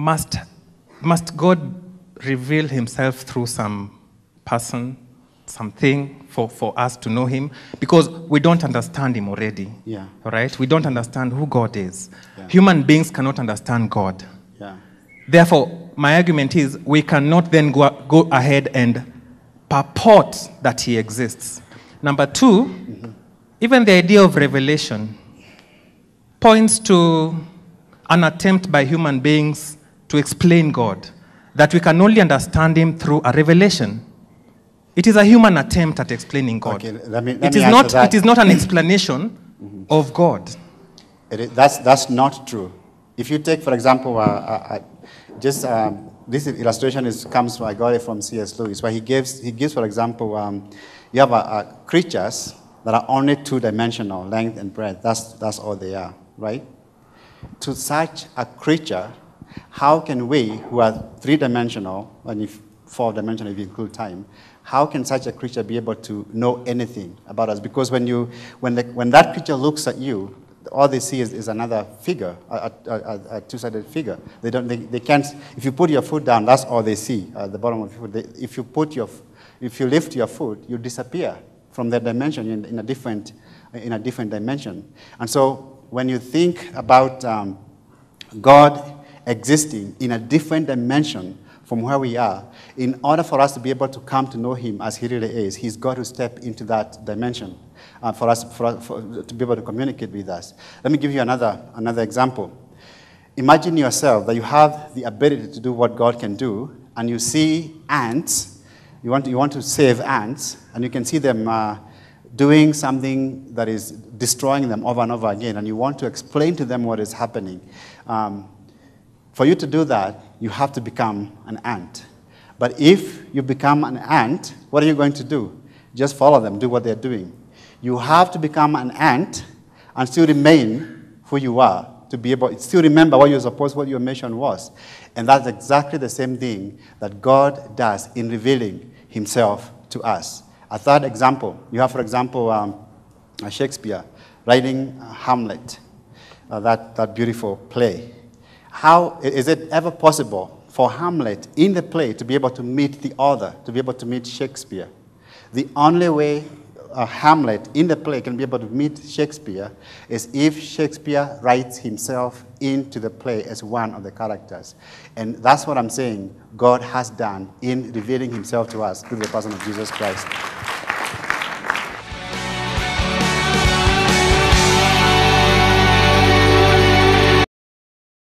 must God reveal himself through some person, something for us to know him? Because we don't understand him already. Yeah. Right? We don't understand who God is. Yeah. Human beings cannot understand God. Yeah. Therefore, my argument is we cannot then go ahead and purport that he exists. Number two, even the idea of revelation points to an attempt by human beings to explain God, that we can only understand him through a revelation. It is a human attempt at explaining God. Okay, let me It is not an explanation of God. That's not true. If you take, for example, this illustration I got it from C.S. Lewis, where he gives, for example, you have creatures that are only two-dimensional, length and breadth. That's all they are, right? To such a creature, how can we, who are three-dimensional, and if four-dimensional if you include time, how can such a creature be able to know anything about us? Because when that creature looks at you, all they see is another figure, a two-sided figure. They can't. If you put your foot down, that's all they see at the bottom of your foot. If you lift your foot, you disappear from that dimension in a different dimension. And so when you think about God existing in a different dimension from where we are, in order for us to be able to come to know him as he really is, he's got to step into that dimension for us to be able to communicate with us. Let me give you another example. Imagine yourself that you have the ability to do what God can do, and you see ants. You want to save ants, and you can see them doing something that is destroying them over and over again, and you want to explain to them what is happening. For you to do that, you have to become an ant. But if you become an ant, what are you going to do? Just follow them, do what they're doing. You have to become an ant and still remain who you are, to be able to still remember what your mission was. And that's exactly the same thing that God does in revealing himself to us. A third example, you have, for example, Shakespeare writing Hamlet, that beautiful play. How is it ever possible for Hamlet in the play to be able to meet the author, to be able to meet Shakespeare? The only way Hamlet in the play can be able to meet Shakespeare is if Shakespeare writes himself into the play as one of the characters. And that's what I'm saying God has done in revealing himself to us through the person of Jesus Christ.